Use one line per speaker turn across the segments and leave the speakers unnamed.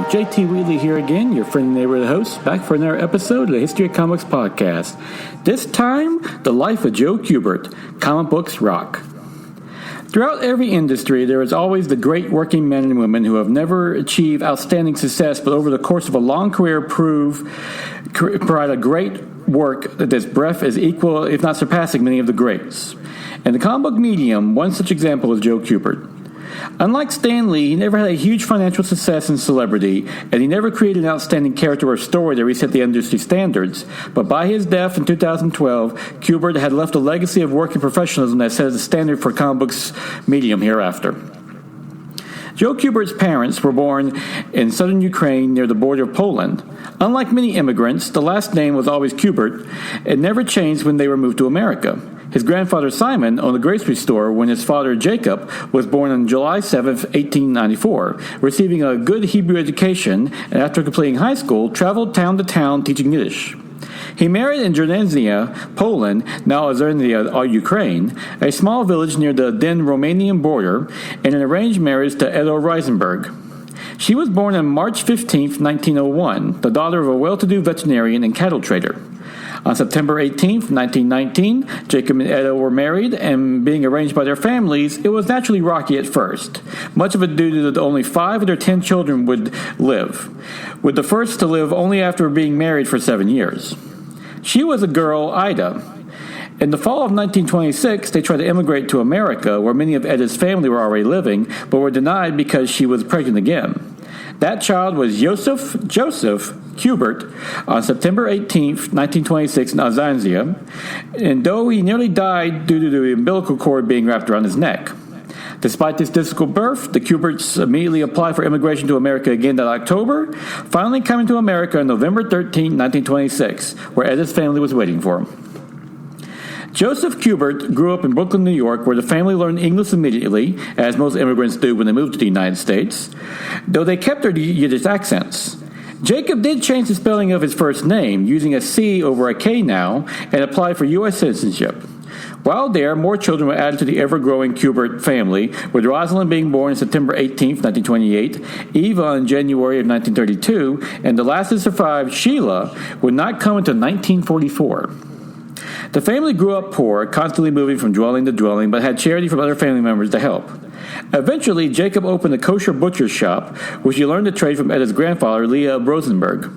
JT Wheatley here again, your friendly neighborhood host, back for another episode of the History of Comics podcast. This time, the life of Joe Kubert, Comic Books Rock. Throughout every industry, there is always the great working men and women who have never achieved outstanding success, but over the course of a long career provide a great work that's breadth is equal, if not surpassing, many of the greats. In the comic book medium, one such example is Joe Kubert. Unlike Stan Lee, he never had a huge financial success and celebrity, and he never created an outstanding character or story that reset the industry standards. But by his death in 2012, Kubert had left a legacy of work and professionalism that set the standard for comic books medium hereafter. Joe Kubert's parents were born in southern Ukraine near the border of Poland. Unlike many immigrants, the last name was always Kubert. It never changed when they were moved to America. His grandfather Simon owned a grocery store when his father Jacob was born on July 7, 1894, receiving a good Hebrew education, and after completing high school, traveled town to town teaching Yiddish. He married in Jerneznia, Poland, now Azernia, Ukraine, a small village near the then Romanian border, in an arranged marriage to Edo Reisenberg. She was born on March 15, 1901, the daughter of a well-to-do veterinarian and cattle trader. On September 18, 1919, Jacob and Edo were married, and being arranged by their families, it was naturally rocky at first, much of it due to that only 5 of their 10 children would live, with the first to live only after being married for 7 years. She was a girl, Ida. In the fall of 1926, they tried to immigrate to America, where many of Eda's family were already living, but were denied because she was pregnant again. That child was Joseph Kubert on September 18, 1926 in Azanzia, and though he nearly died due to the umbilical cord being wrapped around his neck. Despite this difficult birth, the Kuberts immediately applied for immigration to America again that October, finally coming to America on November 13, 1926, where Eda's family was waiting for him. Joseph Kubert grew up in Brooklyn, New York, where the family learned English immediately, as most immigrants do when they moved to the United States, though they kept their Yiddish accents. Jacob did change the spelling of his first name, using a C over a K now, and applied for U.S. citizenship. While there, more children were added to the ever-growing Kubert family, with Rosalind being born on September 18, 1928, Eva in January of 1932, and the last to survive, Sheila, would not come until 1944. The family grew up poor, constantly moving from dwelling to dwelling, but had charity from other family members to help. Eventually, Jacob opened a kosher butcher's shop, which he learned to trade from Eda's grandfather, Leah Rosenberg.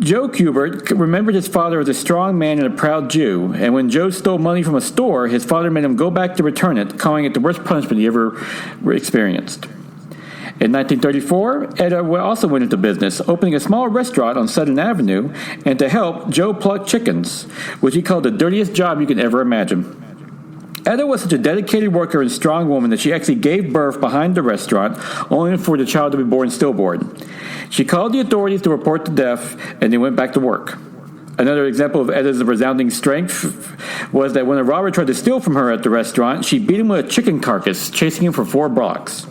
Joe Kubert remembered his father as a strong man and a proud Jew, and when Joe stole money from a store, his father made him go back to return it, calling it the worst punishment he ever experienced. In 1934, Eda also went into business, opening a small restaurant on Southern Avenue, and to help, Joe plucked chickens, which he called the dirtiest job you could ever imagine. Eda was such a dedicated worker and strong woman that she actually gave birth behind the restaurant, only for the child to be born stillborn. She called the authorities to report the death, and they went back to work. Another example of Eda's resounding strength was that when a robber tried to steal from her at the restaurant, she beat him with a chicken carcass, chasing him for 4 blocks.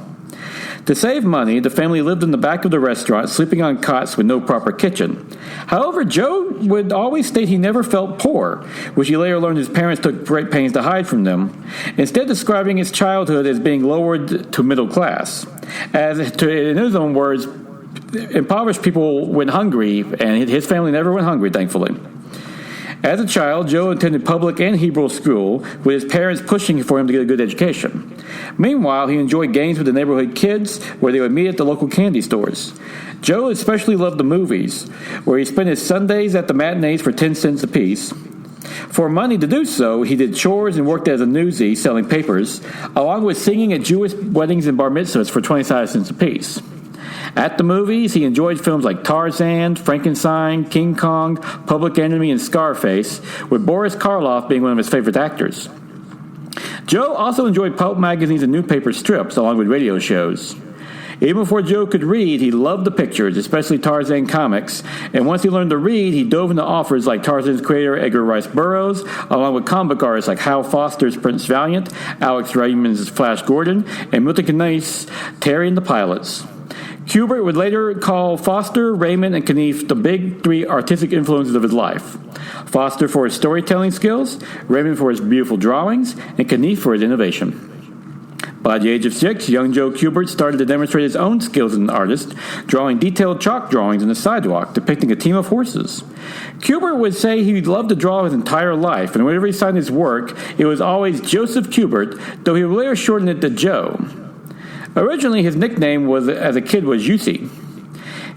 To save money, the family lived in the back of the restaurant, sleeping on cots with no proper kitchen. However, Joe would always state he never felt poor, which he later learned his parents took great pains to hide from them, instead describing his childhood as being lowered to middle class. In his own words, impoverished people went hungry, and his family never went hungry, thankfully. As a child, Joe attended public and Hebrew school, with his parents pushing for him to get a good education. Meanwhile, he enjoyed games with the neighborhood kids, where they would meet at the local candy stores. Joe especially loved the movies, where he spent his Sundays at the matinees for 10 cents apiece. For money to do so, he did chores and worked as a newsie selling papers, along with singing at Jewish weddings and bar mitzvahs for 25 cents apiece. At the movies, he enjoyed films like Tarzan, Frankenstein, King Kong, Public Enemy, and Scarface, with Boris Karloff being one of his favorite actors. Joe also enjoyed pulp magazines and newspaper strips, along with radio shows. Even before Joe could read, he loved the pictures, especially Tarzan comics, and once he learned to read, he dove into authors like Tarzan's creator Edgar Rice Burroughs, along with comic book artists like Hal Foster's Prince Valiant, Alex Raymond's Flash Gordon, and Milton Caniff's Terry and the Pilots. Kubert would later call Foster, Raymond, and Caniff the big 3 artistic influences of his life. Foster for his storytelling skills, Raymond for his beautiful drawings, and Caniff for his innovation. By the age of 6, young Joe Kubert started to demonstrate his own skills as an artist, drawing detailed chalk drawings on the sidewalk depicting a team of horses. Kubert would say he loved to draw his entire life, and whenever he signed his work, it was always Joseph Kubert, though he would later shorten it to Joe. Originally, his nickname as a kid was Jussi.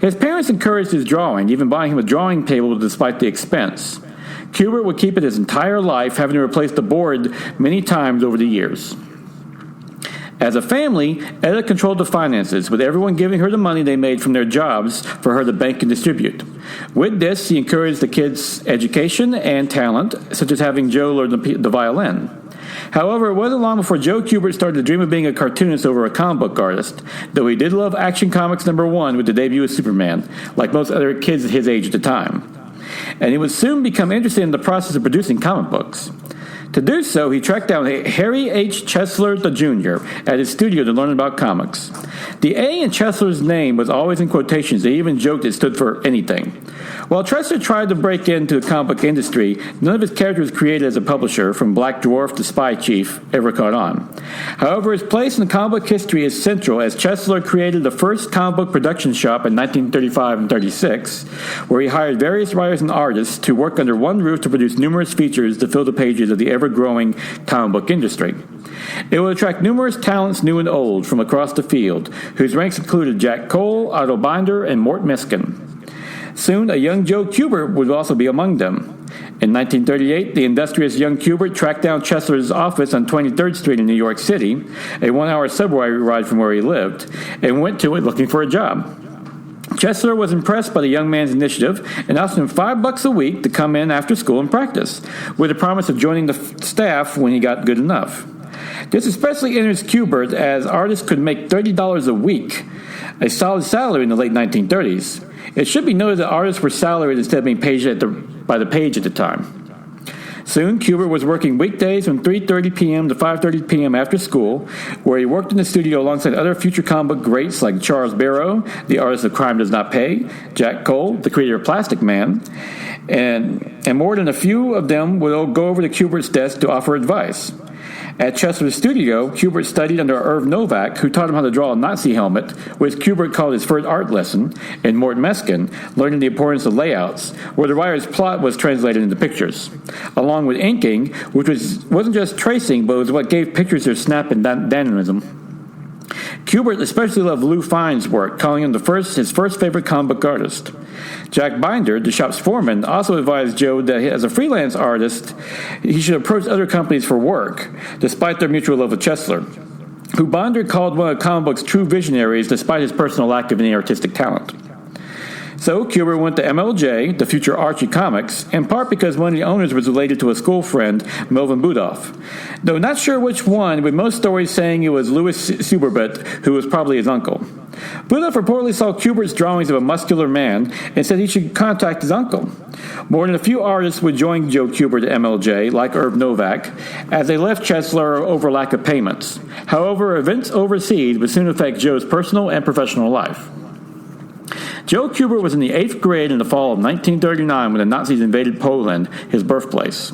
His parents encouraged his drawing, even buying him a drawing table despite the expense. Kubert would keep it his entire life, having to replace the board many times over the years. As a family, Etta controlled the finances, with everyone giving her the money they made from their jobs for her to bank and distribute. With this, she encouraged the kids' education and talent, such as having Joe learn the violin. However, it wasn't long before Joe Kubert started to dream of being a cartoonist over a comic book artist, though he did love Action Comics #1 with the debut of Superman, like most other kids at his age at the time. And he would soon become interested in the process of producing comic books. To do so, he tracked down Harry H. Chesler Jr. at his studio to learn about comics. The A in Chesler's name was always in quotations. They even joked it stood for anything. While Chesler tried to break into the comic book industry, none of his characters created as a publisher, from Black Dwarf to Spy Chief, ever caught on. However, his place in comic book history is central, as Chesler created the first comic book production shop in 1935 and 36, where he hired various writers and artists to work under one roof to produce numerous features to fill the pages of the ever-growing comic book industry. It would attract numerous talents, new and old, from across the field, whose ranks included Jack Cole, Otto Binder, and Mort Miskin. Soon, a young Joe Kubert would also be among them. In 1938, the industrious young Kubert tracked down Chesler's office on 23rd Street in New York City, a one-hour subway ride from where he lived, and went to it looking for a job. Chesler was impressed by the young man's initiative and asked him $5 a week to come in after school and practice, with the promise of joining the staff when he got good enough. This especially interests Kubert, as artists could make $30 a week, a solid salary in the late 1930s. It should be noted that artists were salaried instead of being paid by the page at the time. Soon, Kubert was working weekdays from 3:30 p.m. to 5:30 p.m. after school, where he worked in the studio alongside other future comic book greats like Charles Barrow, the artist of Crime Does Not Pay, Jack Cole, the creator of Plastic Man, and more than a few of them would go over to Kubert's desk to offer advice. At Chesler's studio, Kubert studied under Irv Novak, who taught him how to draw a Nazi helmet, which Kubert called his first art lesson, and Mort Meskin, learning the importance of layouts, where the writer's plot was translated into pictures, along with inking, which wasn't just tracing, but was what gave pictures their snap and dynamism. Kubert especially loved Lou Fine's work, calling him his first favorite comic book artist. Jack Binder, the shop's foreman, also advised Joe that as a freelance artist, he should approach other companies for work, despite their mutual love of Chesler, who Binder called one of comic book's true visionaries despite his personal lack of any artistic talent. So Kubert went to MLJ, the future Archie Comics, in part because one of the owners was related to a school friend, Melvin Budoff. Though not sure which one, with most stories saying it was Louis Suberbet, who was probably his uncle. Budoff reportedly saw Kubert's drawings of a muscular man and said he should contact his uncle. More than a few artists would join Joe Kubert at MLJ, like Irv Novak, as they left Chesler over lack of payments. However, events overseas would soon affect Joe's personal and professional life. Joe Kubert was in the 8th grade in the fall of 1939 when the Nazis invaded Poland, his birthplace.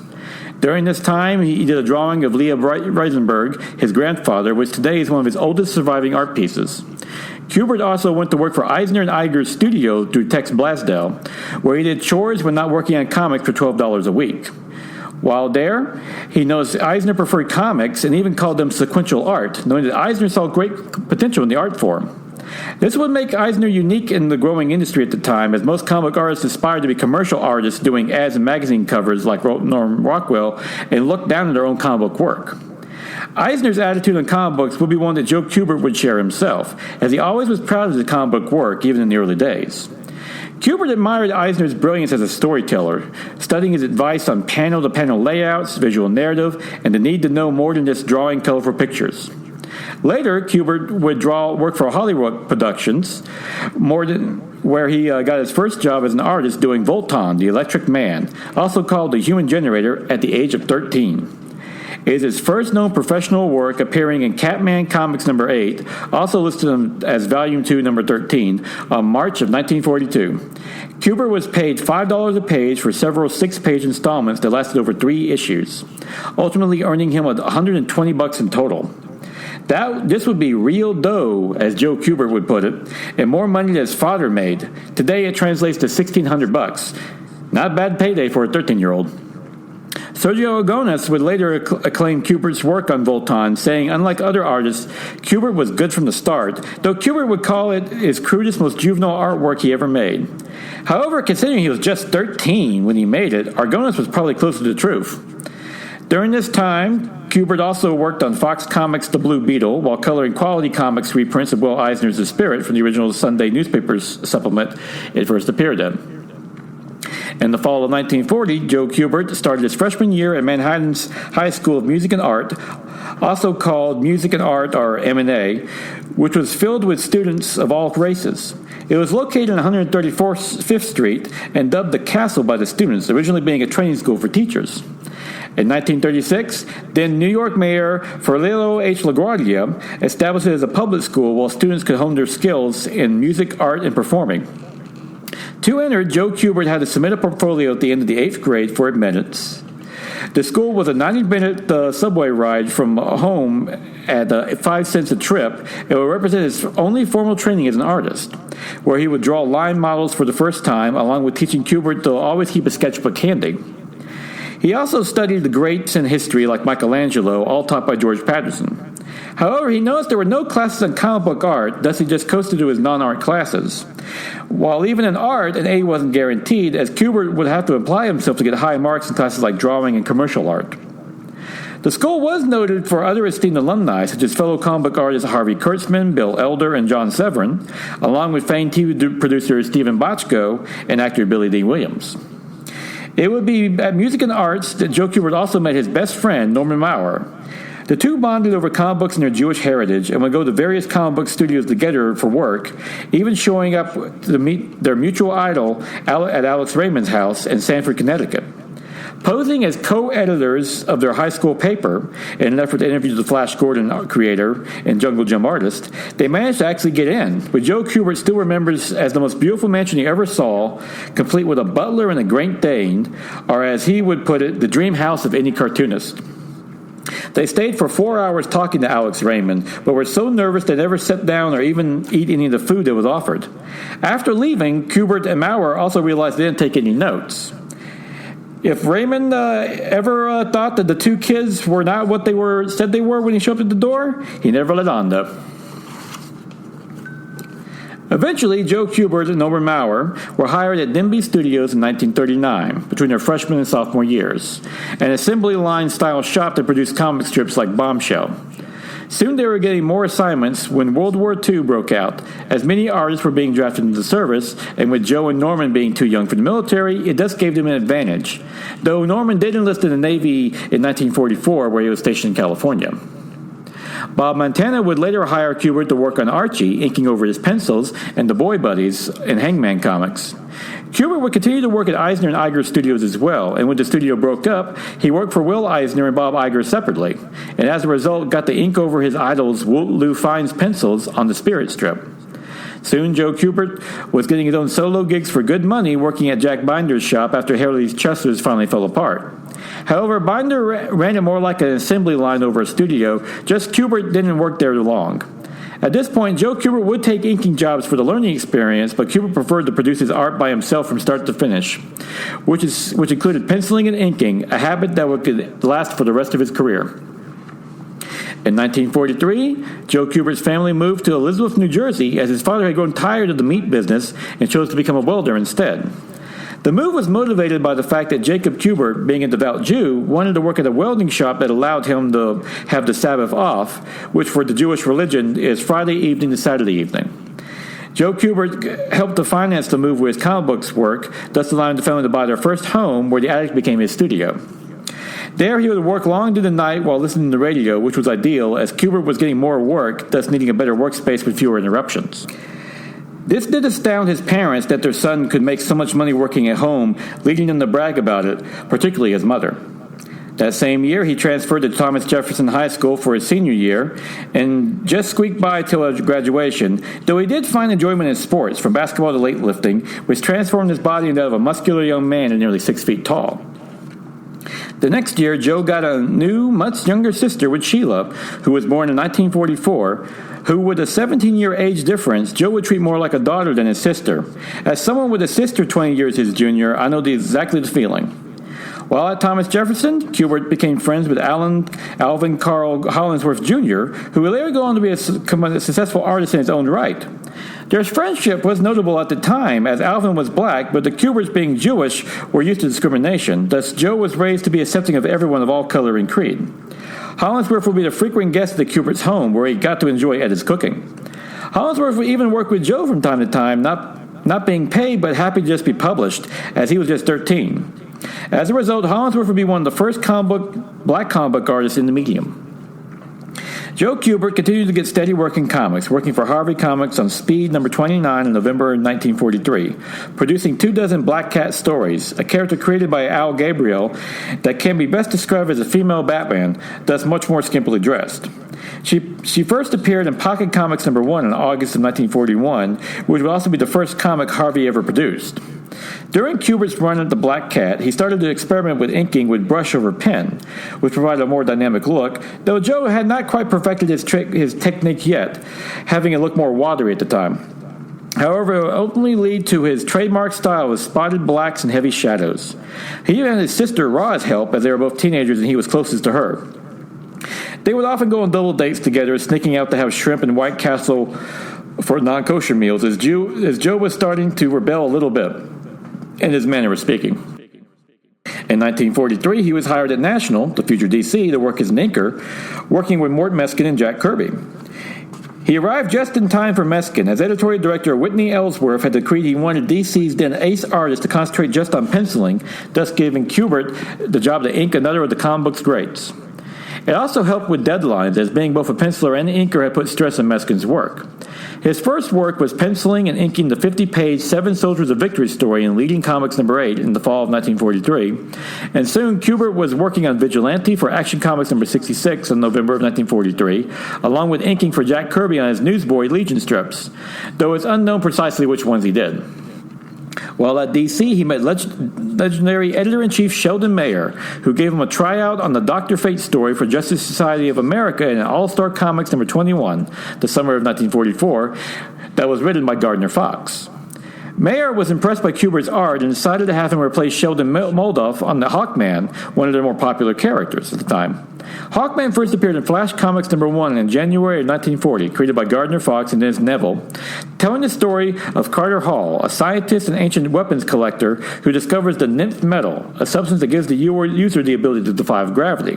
During this time, he did a drawing of Leah Reisenberg, his grandfather, which today is one of his oldest surviving art pieces. Kubert also went to work for Eisner and Iger's studio through Tex Blasdell, where he did chores when not working on comics for $12 a week. While there, he noticed Eisner preferred comics and even called them sequential art, knowing that Eisner saw great potential in the art form. This would make Eisner unique in the growing industry at the time, as most comic artists aspired to be commercial artists doing ads and magazine covers like Norm Rockwell and looked down at their own comic book work. Eisner's attitude on comic books would be one that Joe Kubert would share himself, as he always was proud of his comic book work, even in the early days. Kubert admired Eisner's brilliance as a storyteller, studying his advice on panel-to-panel layouts, visual narrative, and the need to know more than just drawing colorful pictures. Later, Kubert would work for Hollywood Productions, where he got his first job as an artist doing Volton, the Electric Man, also called the Human Generator, at the age of 13. It is his first known professional work, appearing in Catman Comics number 8, also listed as Volume 2, number 13, on March of 1942. Kubert was paid $5 a page for several 6-page installments that lasted over 3 issues, ultimately earning him $120 in total. This would be real dough, as Joe Kubert would put it, and more money than his father made. Today it translates to $1,600. Not a bad payday for a 13-year-old. Sergio Aragonés would later acclaim Kubert's work on Voltan, saying, unlike other artists, Kubert was good from the start, though Kubert would call it his crudest, most juvenile artwork he ever made. However, considering he was just 13 when he made it, Aragonés was probably closer to the truth. During this time, Kubert also worked on Fox Comics' The Blue Beetle, while coloring quality comics reprints of Will Eisner's The Spirit from the original Sunday newspaper's supplement it first appeared in. In the fall of 1940, Joe Kubert started his freshman year at Manhattan's High School of Music and Art, also called Music and Art, or M&A, which was filled with students of all races. It was located on 135th Street and dubbed the Castle by the students, originally being a training school for teachers. In 1936, then New York Mayor Ferlilo H. LaGuardia established it as a public school while students could hone their skills in music, art, and performing. To enter, Joe Kubert had to submit a portfolio at the end of the 8th grade for admittance. The school was a 90-minute subway ride from home at 5 cents a trip. It would represent his only formal training as an artist, where he would draw line models for the first time, along with teaching Kubert to always keep a sketchbook handy. He also studied the greats in history like Michelangelo, all taught by George Patterson. However, he noticed there were no classes on comic book art, thus he just coasted to his non-art classes. While even in art, an A wasn't guaranteed, as Kubert would have to apply himself to get high marks in classes like drawing and commercial art. The school was noted for other esteemed alumni, such as fellow comic book artists Harvey Kurtzman, Bill Elder, and John Severin, along with famed TV producer Stephen Bochco and actor Billy Dee Williams. It would be at Music and Arts that Joe Kubert also met his best friend, Norman Maurer. The two bonded over comic books and their Jewish heritage and would go to various comic book studios together for work, even showing up to meet their mutual idol at Alex Raymond's house in Sanford, Connecticut. Posing as co-editors of their high school paper in an effort to interview the Flash Gordon creator and Jungle Jim artist, they managed to actually get in, which Joe Kubert still remembers as the most beautiful mansion he ever saw, complete with a butler and a Great Dane, or as he would put it, the dream house of any cartoonist. They stayed for 4 hours talking to Alex Raymond, but were so nervous they never sat down or even eat any of the food that was offered. After leaving, Kubert and Maurer also realized they didn't take any notes. If Raymond ever thought that the two kids were not what they said they were when he showed up at the door, he never let on, though. Eventually, Joe Kubert and Norman Maurer were hired at Nimby Studios in 1939, between their freshman and sophomore years, an assembly line-style shop that produced comic strips like Bombshell. Soon they were getting more assignments when World War II broke out, as many artists were being drafted into the service, and with Joe and Norman being too young for the military, it thus gave them an advantage, though Norman did enlist in the Navy in 1944, where he was stationed in California. Bob Montana would later hire Kubert to work on Archie, inking over his pencils, and the Boy Buddies and Hangman comics. Kubert would continue to work at Eisner and Iger Studios as well, and when the studio broke up, he worked for Will Eisner and Bob Iger separately, and as a result got to ink over his idol's Lou Fine's pencils on the Spirit strip. Soon, Joe Kubert was getting his own solo gigs for good money working at Jack Binder's shop after Harley's Chesters finally fell apart. However, Binder ran it more like an assembly line over a studio, just Kubert didn't work there long. At this point, Joe Kubert would take inking jobs for the learning experience, but Kubert preferred to produce his art by himself from start to finish, which included penciling and inking, a habit that would last for the rest of his career. In 1943, Joe Kubert's family moved to Elizabeth, New Jersey, as his father had grown tired of the meat business and chose to become a welder instead. The move was motivated by the fact that Jacob Kubert, being a devout Jew, wanted to work at a welding shop that allowed him to have the Sabbath off, which for the Jewish religion is Friday evening to Saturday evening. Joe Kubert helped to finance the move with his comic books work, thus allowing the family to buy their first home, where the attic became his studio. There he would work long into the night while listening to the radio, which was ideal, as Kubert was getting more work, thus needing a better workspace with fewer interruptions. This did astound his parents that their son could make so much money working at home, leading them to brag about it, particularly his mother. That same year, he transferred to Thomas Jefferson High School for his senior year and just squeaked by till graduation, though he did find enjoyment in sports, from basketball to weightlifting, which transformed his body into that of a muscular young man at nearly 6 feet tall. The next year, Joe got a new, much younger sister with Sheila, who was born in 1944, who, with a 17-year age difference, Joe would treat more like a daughter than his sister. As someone with a sister 20 years his junior, I know exactly the feeling. While at Thomas Jefferson, Kubert became friends with Alvin Carl Hollingsworth Jr., who would later go on to be a successful artist in his own right. Their friendship was notable at the time, as Alvin was black, but the Kuberts, being Jewish, were used to discrimination. Thus, Joe was raised to be accepting of everyone of all color and creed. Hollingsworth would be the frequent guest at the Kuberts' home, where he got to enjoy Edith's cooking. Hollingsworth would even work with Joe from time to time, not being paid, but happy to just be published, as he was just 13. As a result, Hollingsworth would be one of the first black comic book artists in the medium. Joe Kubert continued to get steady work in comics, working for Harvey Comics on Speed number 29 in November 1943, producing 24 Black Cat stories, a character created by Al Gabriel that can be best described as a female Batman, thus much more skimpily dressed. She first appeared in Pocket Comics number 1 in August of 1941, which would also be the first comic Harvey ever produced. During Kubert's run at the Black Cat, he started to experiment with inking with brush over pen, which provided a more dynamic look, though Joe had not quite perfected his technique yet, having it look more watery at the time. However, it would ultimately lead to his trademark style with spotted blacks and heavy shadows. He even had his sister Ra's help, as they were both teenagers and he was closest to her. They would often go on double dates together, sneaking out to have shrimp in White Castle for non-kosher meals, as Joe was starting to rebel a little bit in his manner of speaking. In 1943, he was hired at National, the future DC, to work as an inker, working with Mort Meskin and Jack Kirby. He arrived just in time for Meskin, as editorial director Whitney Ellsworth had decreed he wanted DC's then ace artist to concentrate just on penciling, thus giving Kubert the job to ink another of the comic book's greats. It also helped with deadlines, as being both a penciler and an inker had put stress on Meskin's work. His first work was penciling and inking the 50-page Seven Soldiers of Victory story in Leading Comics number 8 in the fall of 1943, and soon Kubert was working on Vigilante for Action Comics number 66 in November of 1943, along with inking for Jack Kirby on his Newsboy Legion strips, though it's unknown precisely which ones he did. While at DC, he met legendary editor-in-chief Sheldon Mayer, who gave him a tryout on the Dr. Fate story for Justice Society of America in All-Star Comics number 21, the summer of 1944, that was written by Gardner Fox. Mayer was impressed by Kubert's art and decided to have him replace Sheldon Moldoff on the Hawkman, one of their more popular characters at the time. Hawkman first appeared in Flash Comics number 1 in January of 1940, created by Gardner Fox and Dennis Neville, telling the story of Carter Hall, a scientist and ancient weapons collector who discovers the nymph metal, a substance that gives the user the ability to defy gravity.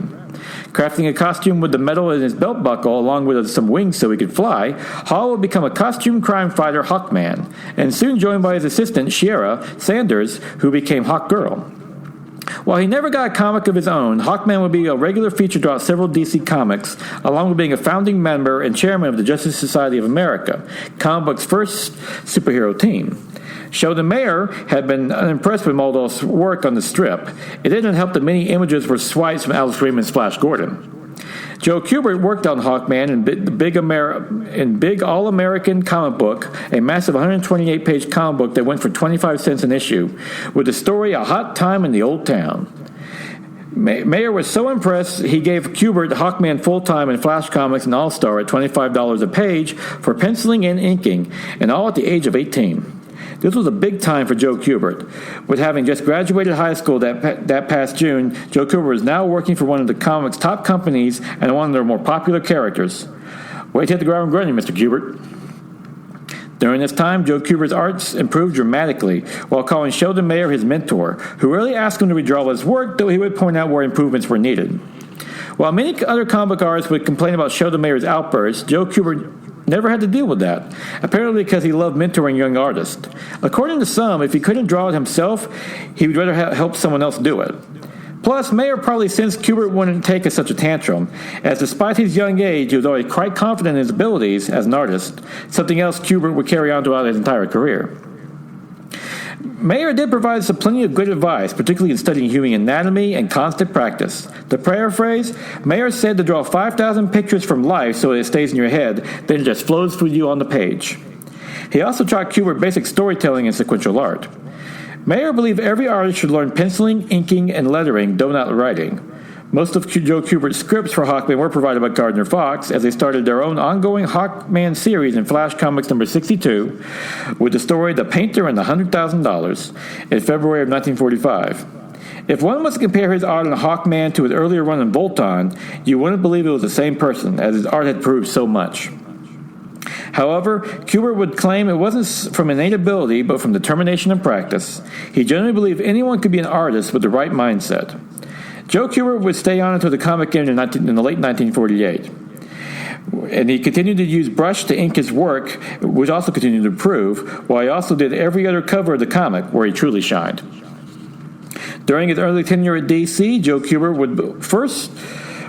Crafting a costume with the metal in his belt buckle, along with some wings so he could fly, Hall would become a costume crime fighter Hawkman, and soon joined by his assistant, Shiera Sanders, who became Hawkgirl. While he never got a comic of his own, Hawkman would be a regular feature throughout several DC comics, along with being a founding member and chairman of the Justice Society of America, comic book's first superhero team. Sheldon Mayer had been unimpressed with Moldoff's work on the strip. It didn't help that many images were swipes from Alex Raymond's Flash Gordon. Joe Kubert worked on Hawkman in Big All-American Comic Book, a massive 128-page comic book that went for 25 cents an issue, with the story A Hot Time in the Old Town. Mayer was so impressed, he gave Kubert Hawkman full-time in Flash Comics and All-Star at $25 a page for penciling and inking, and all at the age of 18. This was a big time for Joe Kubert. With having just graduated high school that past June, Joe Kubert is now working for one of the comics' top companies and one of their more popular characters. Wait to hit the ground running, Mr. Kubert. During this time, Joe Kubert's arts improved dramatically, while calling Sheldon Mayer his mentor, who rarely asked him to redraw his work, though he would point out where improvements were needed. While many other comic book artists would complain about Sheldon Mayer's outbursts, Joe Kubert never had to deal with that, apparently because he loved mentoring young artists. According to some, if he couldn't draw it himself, he would rather help someone else do it. Plus, Mayer probably sensed Kubert wouldn't take such a tantrum, as despite his young age, he was always quite confident in his abilities as an artist, something else Kubert would carry on throughout his entire career. Mayer did provide us plenty of good advice, particularly in studying human anatomy and constant practice. To paraphrase, Mayer said to draw 5,000 pictures from life so it stays in your head, then it just flows through you on the page. He also taught Kubert basic storytelling and sequential art. Mayer believed every artist should learn penciling, inking, and lettering, though not writing. Most of Joe Kubert's scripts for Hawkman were provided by Gardner Fox, as they started their own ongoing Hawkman series in Flash Comics number 62, with the story The Painter and the $100,000 in February of 1945. If one was to compare his art on Hawkman to his earlier run in Volton, you wouldn't believe it was the same person, as his art had proved so much. However, Kubert would claim it wasn't from innate ability, but from determination and practice. He generally believed anyone could be an artist with the right mindset. Joe Kubert would stay on until the comic ended in the late 1948. And he continued to use brush to ink his work, which also continued to improve, while he also did every other cover of the comic where he truly shined. During his early tenure at DC, Joe Kubert would first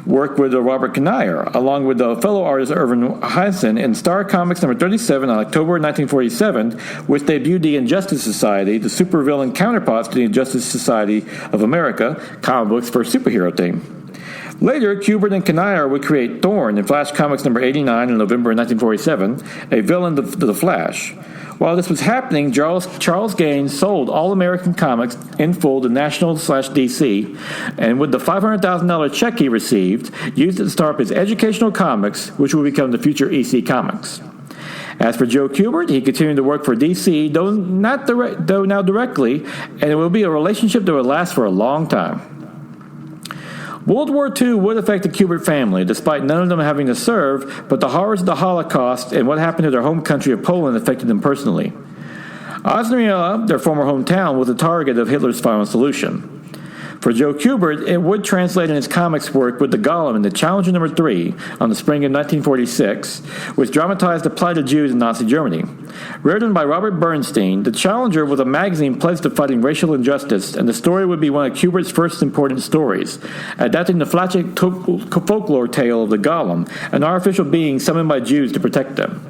work with Robert Knaier, along with the fellow artist Irvin Hansen, in Star Comics number 37 on October 1947, which debuted the Injustice Society, the supervillain counterparts to the Injustice Society of America, comic books for a superhero team. Later, Kubert and Knaier would create Thorn in Flash Comics number 89 in November 1947, a villain to the Flash. While this was happening, Charles Gaines sold All American Comics in full to National/DC, and with the $500,000 check he received, used it to start up his educational comics, which would become the future EC Comics. As for Joe Kubert, he continued to work for DC, though now directly, and it will be a relationship that will last for a long time. World War II would affect the Kubert family, despite none of them having to serve, but the horrors of the Holocaust and what happened to their home country of Poland affected them personally. Osnabrück, their former hometown, was the target of Hitler's final solution. For Joe Kubert, it would translate in his comics work with the Golem in The Challenger number 3 on the spring of 1946, which dramatized the plight of Jews in Nazi Germany. Written by Robert Bernstein, The Challenger was a magazine pledged to fighting racial injustice, and the story would be one of Kubert's first important stories, adapting the Flacic folklore tale of the Golem, an artificial being summoned by Jews to protect them.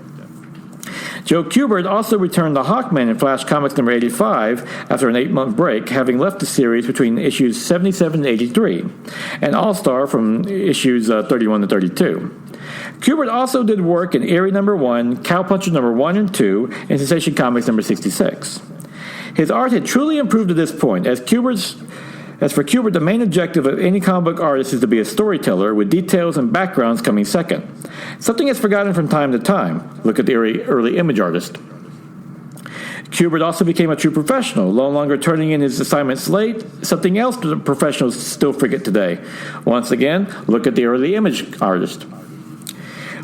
Joe Kubert also returned to Hawkman in Flash Comics number 85 after an 8-month break, having left the series between issues 77 and 83, and All-Star from issues 31 to 32. Kubert also did work in Eerie number 1, Cowpuncher number 1 and 2, and Sensation Comics number 66. His art had truly improved to this point, as for Kubert, the main objective of any comic book artist is to be a storyteller, with details and backgrounds coming second. Something that's forgotten from time to time. Look at the early image artist. Kubert also became a true professional, no longer turning in his assignments late, something else that professionals still forget today. Once again, look at the early image artist.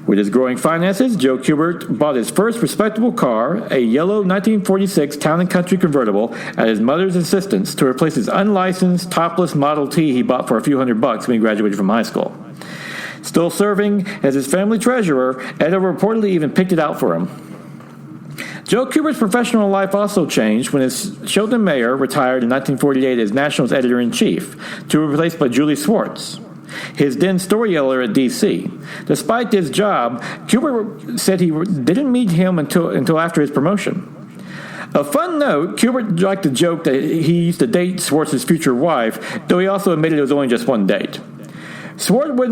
With his growing finances, Joe Kubert bought his first respectable car, a yellow 1946 Town & Country convertible, at his mother's insistence to replace his unlicensed, topless Model T he bought for a few $100 when he graduated from high school. Still serving as his family treasurer, Edo reportedly even picked it out for him. Joe Kubert's professional life also changed when Sheldon Mayer retired in 1948 as National's editor-in-chief, to be replaced by Julie Swartz, his then storyteller at DC. Despite this job, Kubert said he didn't meet him until after his promotion. A fun note, Kubert liked to joke that he used to date Swartz's future wife, though he also admitted it was only just one date. Swartz would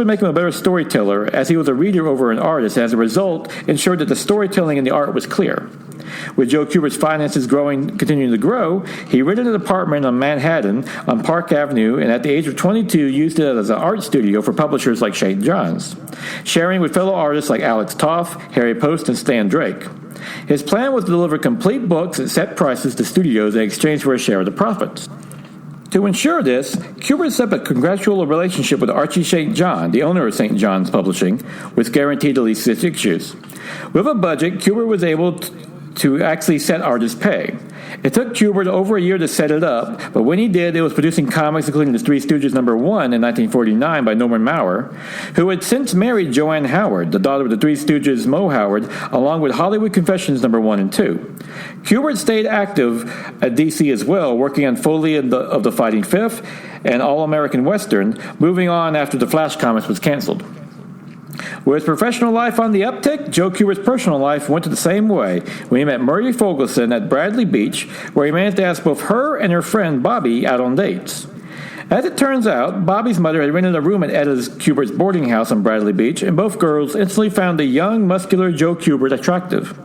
make him a better storyteller, as he was a reader over an artist, and as a result, ensured that the storytelling in the art was clear. With Joe Kubert's finances continuing to grow, he rented an apartment on Manhattan on Park Avenue, and at the age of 22 used it as an art studio for publishers like St. John's, sharing with fellow artists like Alex Toth, Harry Post, and Stan Drake. His plan was to deliver complete books at set prices to studios in exchange for a share of the profits. To ensure this, Kubert set up a contractual relationship with Archie St. John, the owner of St. John's Publishing, which guaranteed at least 6 issues. With a budget, Kubert was able to actually set artists' pay. It took Kubert over a year to set it up, but when he did, it was producing comics including The Three Stooges number 1 in 1949 by Norman Maurer, who had since married Joanne Howard, the daughter of the Three Stooges Moe Howard, along with Hollywood Confessions number 1 and 2. Kubert stayed active at DC as well, working on Foley of the Fighting Fifth and All-American Western, moving on after the Flash Comics was canceled. With his professional life on the uptick, Joe Kubert's personal life went the same way when he met Murray Fogelson at Bradley Beach, where he managed to ask both her and her friend Bobby out on dates. As it turns out, Bobby's mother had rented a room at Etta Kubert's boarding house on Bradley Beach, and both girls instantly found the young, muscular Joe Kubert attractive.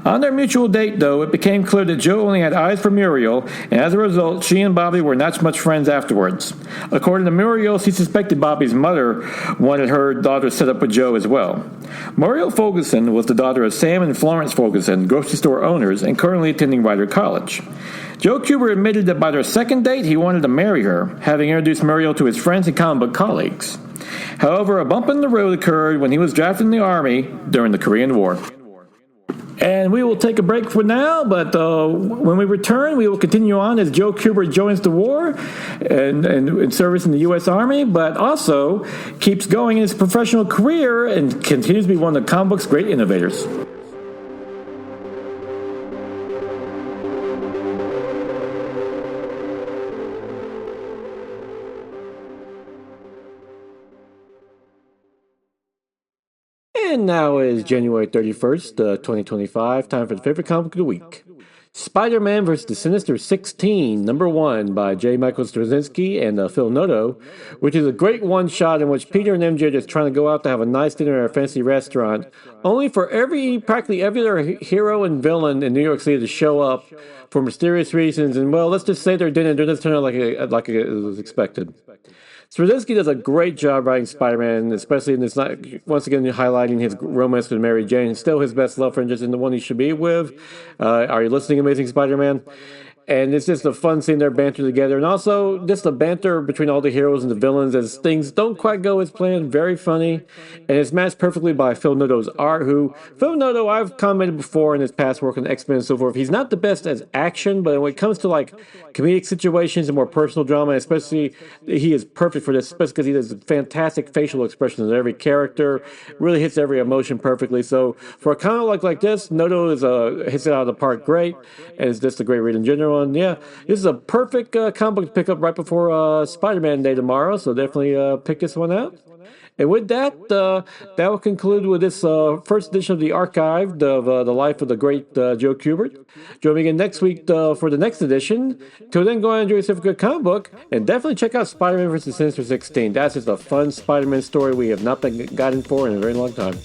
On their mutual date, though, it became clear that Joe only had eyes for Muriel, and as a result, she and Bobby were not much friends afterwards. According to Muriel, she suspected Bobby's mother wanted her daughter set up with Joe as well. Muriel Fogelson was the daughter of Sam and Florence Fogelson, grocery store owners, and currently attending Rider College. Joe Kubert admitted that by their second date, he wanted to marry her, having introduced Muriel to his friends and comic book colleagues. However, a bump in the road occurred when he was drafted in the Army during the Korean War. And we will take a break for now, but when we return, we will continue on as Joe Kubert joins the war and in service in the U.S. Army, but also keeps going in his professional career and continues to be one of the comic book's great innovators. And now is January 31st, 2025, time for the favorite comic book of the week. Spider-Man vs. the Sinister 16, number 1 by J. Michael Straczynski and Phil Noto, which is a great one-shot in which Peter and MJ are just trying to go out to have a nice dinner at a fancy restaurant, only for practically every other hero and villain in New York City to show up for mysterious reasons, and well, let's just say their dinner doesn't turn out like it was expected. Straczynski does a great job writing Spider-Man, especially in this, once again highlighting his romance with Mary Jane, still his best love interest and the one he should be with. Are you listening, Amazing Spider-Man? And it's just a fun seeing their banter together. And also, just the banter between all the heroes and the villains as things don't quite go as planned. Very funny. And it's matched perfectly by Phil Noto's art, who, Phil Noto, I've commented before in his past work on X-Men and so forth, he's not the best as action, but when it comes to like comedic situations and more personal drama, especially, he is perfect for this, especially because he does fantastic facial expressions in every character, really hits every emotion perfectly. So for a comic like this, Noto hits it out of the park great, and it's just a great read in general. And yeah, this is a perfect comic book to pick up right before Spider-Man Day tomorrow, so definitely pick this one out. And with that, that will conclude with this first edition of the Archived of the life of the great Joe Kubert. Join me again next week for the next edition. Till then, go out and enjoy yourself a good comic book, and definitely check out Spider-Man vs. Sinister 16. That's just a fun Spider-Man story we have not been gotten for in a very long time.